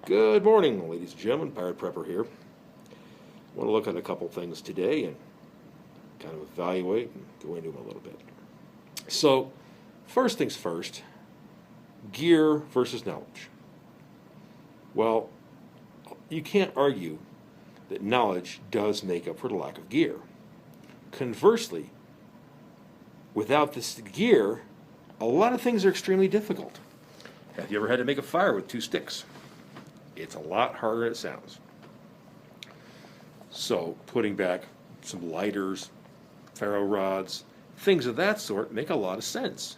Good morning, ladies and gentlemen. Pirate Prepper here. I want to look at a couple things today and kind of evaluate and go into them a little bit. So, first things first, gear versus knowledge. Well, you can't argue that knowledge does make up for the lack of gear. Conversely, without this gear, a lot of things are extremely difficult. Have you ever had to make a fire with two sticks? It's a lot harder than it sounds. So putting back some lighters, ferro rods, things of that sort make a lot of sense.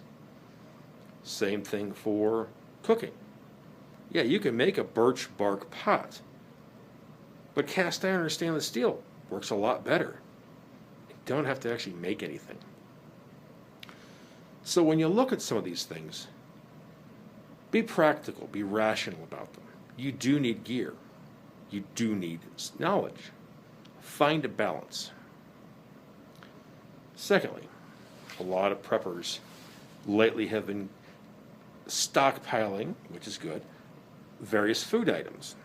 Same thing for cooking. Yeah, you can make a birch bark pot, but cast iron or stainless steel works a lot better. You don't have to actually make anything. So when you look at some of these things, be practical, be rational about them. You do need gear. You do need knowledge. Find a balance. Secondly, a lot of preppers lately have been stockpiling, which is good, various food items.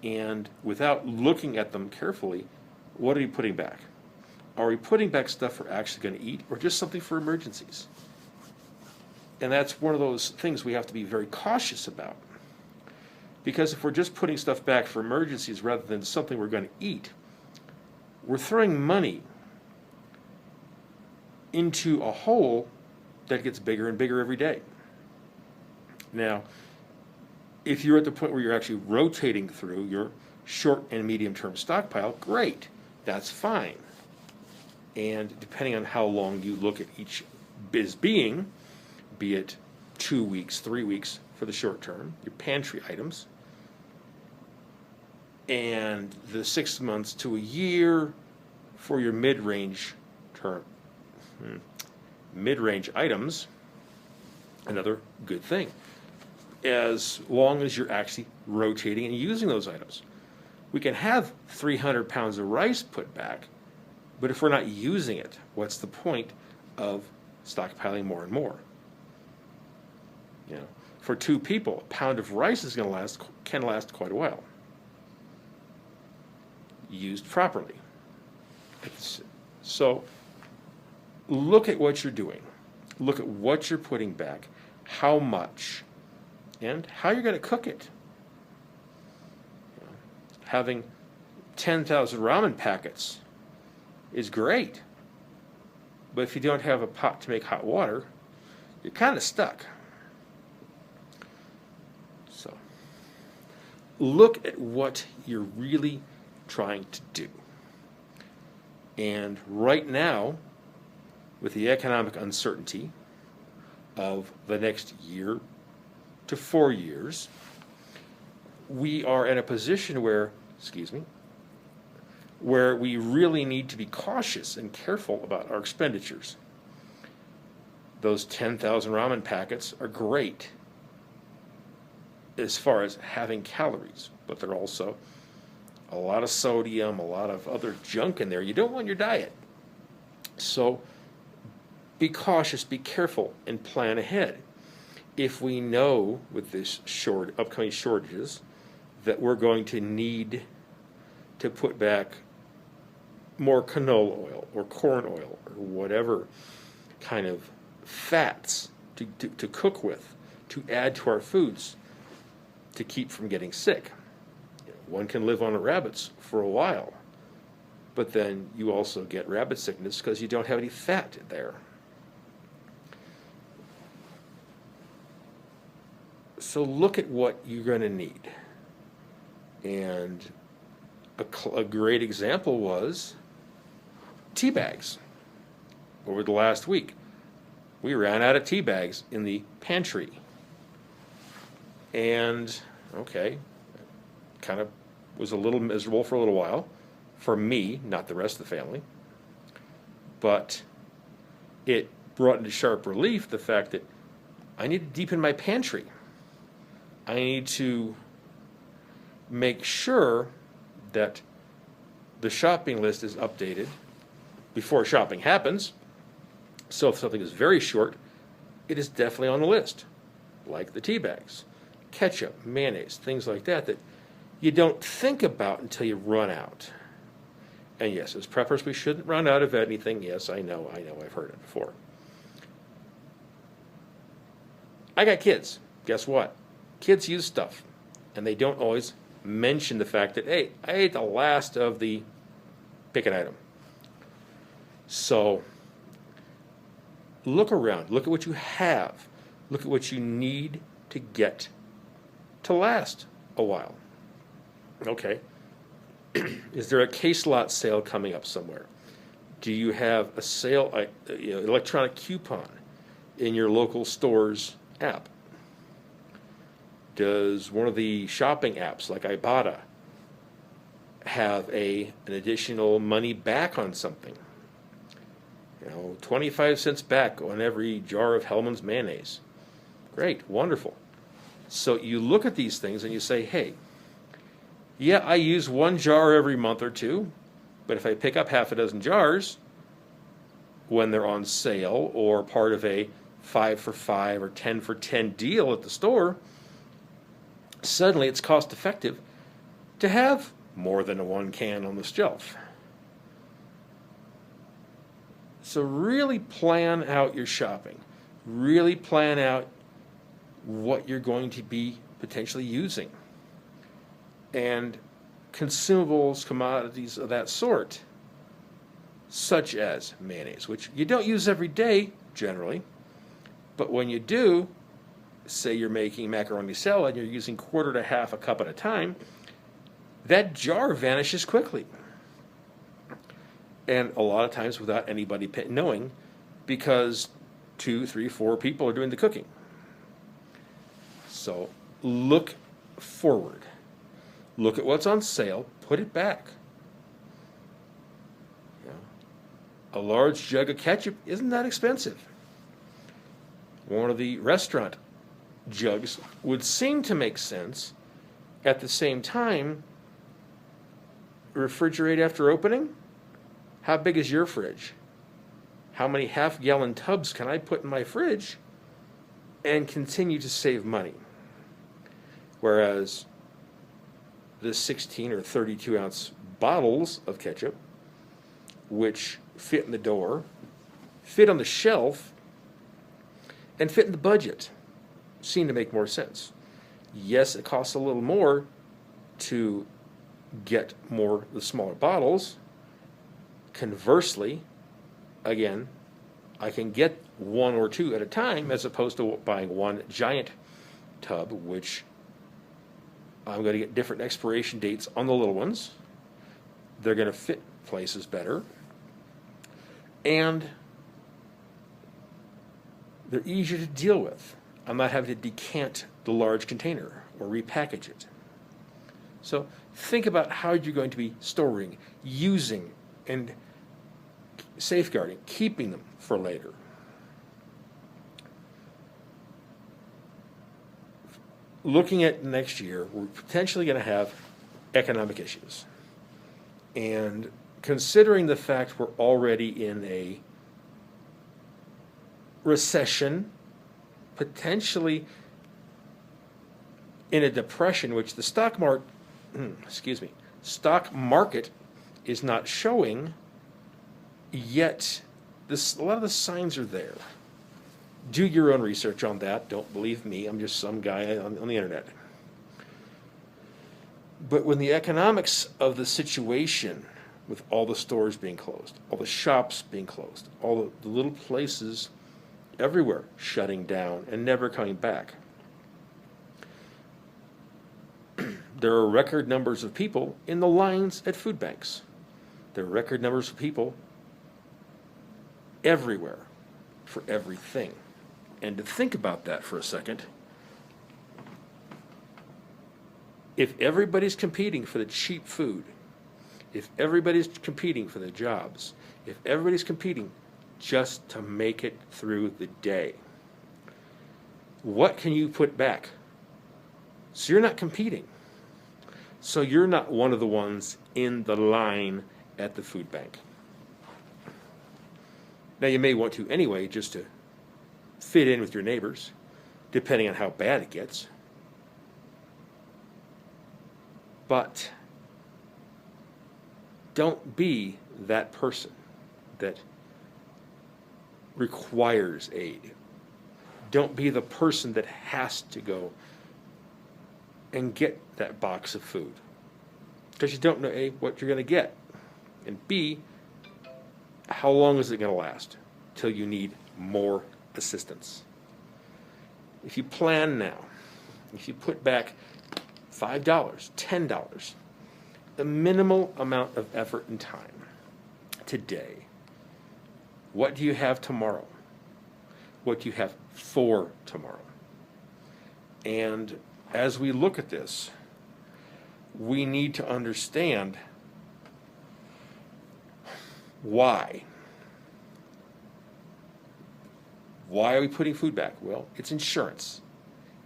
And without looking at them carefully, what are you putting back? Are we putting back stuff we're actually going to eat or just something for emergencies? And that's one of those things we have to be very cautious about. Because if we're just putting stuff back for emergencies rather than something we're going to eat, we're throwing money into a hole that gets bigger and bigger every day. Now, if you're at the point where you're actually rotating through your short and medium term stockpile, great, that's fine. And depending on how long you look at each biz being, be it 2 weeks, 3 weeks for the short term, your pantry items, and the 6 months to a year for your mid-range items, another good thing, as long as you're actually rotating and using those items. We can have 300 pounds of rice put back, but if we're not using it, what's the point of stockpiling more and more? You know, for two people, a pound of rice is going to can last quite a while, used properly. So look at what you're doing. Look at what you're putting back, how much, and how you're going to cook it. You know, having 10,000 ramen packets is great, but if you don't have a pot to make hot water, you're kind of stuck. So look at what you're really trying to do. And right now, with the economic uncertainty of the next year to 4 years, we are in a position where, where we really need to be cautious and careful about our expenditures. Those 10,000 ramen packets are great as far as having calories, but they're also a lot of sodium, a lot of other junk in there you don't want in your diet. So be cautious, be careful, and plan ahead. If we know with this upcoming shortages that we're going to need to put back more canola oil or corn oil or whatever kind of fats to cook with, to add to our foods, to keep from getting sick. One can live on rabbits for a while, but then you also get rabbit sickness because you don't have any fat there. So look at what you're going to need. And a great example was tea bags. Over the last week, we ran out of tea bags in the pantry. And, okay, kind of was a little miserable for a little while. For me, not the rest of the family. But it brought into sharp relief the fact that I need to deepen my pantry. I need to make sure that the shopping list is updated before shopping happens. So if something is very short, it is definitely on the list, like the tea bags. ketchup, mayonnaise, things like that that you don't think about until you run out. And yes, as preppers, we shouldn't run out of anything. Yes, I know, I've heard it before. I got kids. Guess what? Kids use stuff, and they don't always mention the fact that, hey, I ate the last of the pick an item. So look around. Look at what you have. Look at what you need to get to last a while. Okay. Is there a case lot sale coming up somewhere? Do you have a sale, electronic coupon in your local store's app? Does one of the shopping apps like Ibotta have an additional money back on something? 25 cents back on every jar of Hellmann's mayonnaise. Great, wonderful. So you look at these things and you say, hey, yeah, I use one jar every month or two, but if I pick up half a dozen jars when they're on sale or part of a 5 for 5 or 10 for 10 deal at the store, suddenly it's cost effective to have more than one can on the shelf. So really plan out your shopping. Really plan out what you're going to be potentially using. And consumables, commodities of that sort, such as mayonnaise, which you don't use every day generally, but when you do, say you're making macaroni salad and you're using quarter to half a cup at a time, that jar vanishes quickly. And a lot of times without anybody knowing, because 2, 3, 4 people are doing the cooking. So look forward. Look at what's on sale, put it back. A large jug of ketchup isn't that expensive. One of the restaurant jugs would seem to make sense. At the same time, refrigerate after opening. How big is your fridge? How many half-gallon tubs can I put in my fridge and continue to save money? Whereas the 16 or 32 ounce bottles of ketchup, which fit in the door, fit on the shelf, and fit in the budget, seem to make more sense. Yes, it costs a little more to get the smaller bottles. Conversely, again, I can get 1 or 2 at a time as opposed to buying one giant tub, which I'm going to get different expiration dates on the little ones. They're going to fit places better. And they're easier to deal with. I'm not having to decant the large container or repackage it. So think about how you're going to be storing, using, and safeguarding, keeping them for later. Looking at next year, we're potentially going to have economic issues. And considering the fact we're already in a recession, potentially in a depression, which the stock market is not showing, yet a lot of the signs are there. Do your own research on that. Don't believe me. I'm just some guy on the internet. But when the economics of the situation, with all the stores being closed, all the shops being closed, all the little places everywhere shutting down and never coming back, there are record numbers of people in the lines at food banks. There are record numbers of people everywhere for everything. And to think about that for a second, if everybody's competing for the cheap food, if everybody's competing for the jobs, if everybody's competing just to make it through the day, what can you put back? So you're not competing. So you're not one of the ones in the line at the food bank. Now you may want to anyway, just to fit in with your neighbors, depending on how bad it gets. But don't be that person that requires aid. Don't be the person that has to go and get that box of food, because you don't know A, what you're going to get, and B, how long is it going to last till you need more assistance. If you plan now, if you put back $5, $10, the minimal amount of effort and time today, what do you have tomorrow? What do you have for tomorrow? And as we look at this, we need to understand why. Why are we putting food back? Well, it's insurance.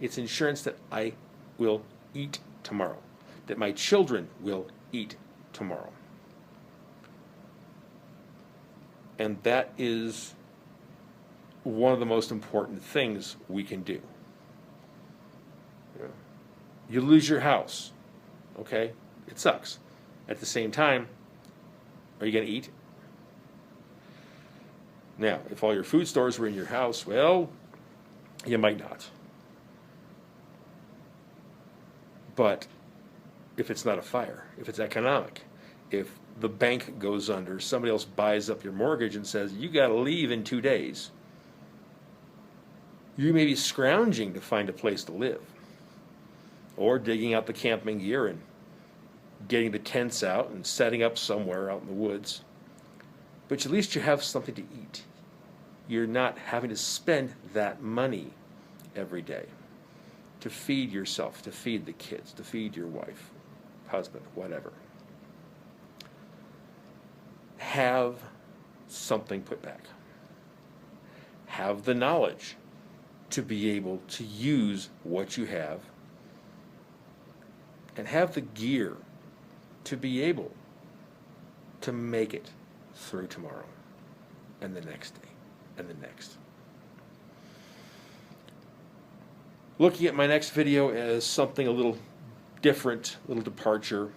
It's insurance that I will eat tomorrow, that my children will eat tomorrow. And that is one of the most important things we can do. You lose your house, okay? It sucks. At the same time, are you going to eat? Now, if all your food stores were in your house, well, you might not. But if it's not a fire, if it's economic, if the bank goes under, somebody else buys up your mortgage and says, you got to leave in 2 days, you may be scrounging to find a place to live, or digging out the camping gear and getting the tents out and setting up somewhere out in the woods. But at least you have something to eat. You're not having to spend that money every day to feed yourself, to feed the kids, to feed your wife, husband, whatever. Have something put back. Have the knowledge to be able to use what you have, and have the gear to be able to make it through tomorrow and the next day and the next. Looking at my next video as something a little different, a little departure.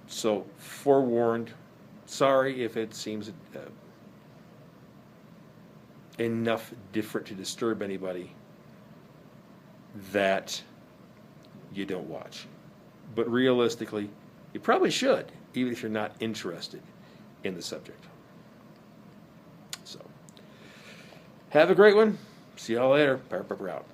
So forewarned, sorry if it seems enough different to disturb anybody that you don't watch. But realistically, you probably should, even if you're not interested in the subject. So, have a great one. See y'all later. Power Pepper out.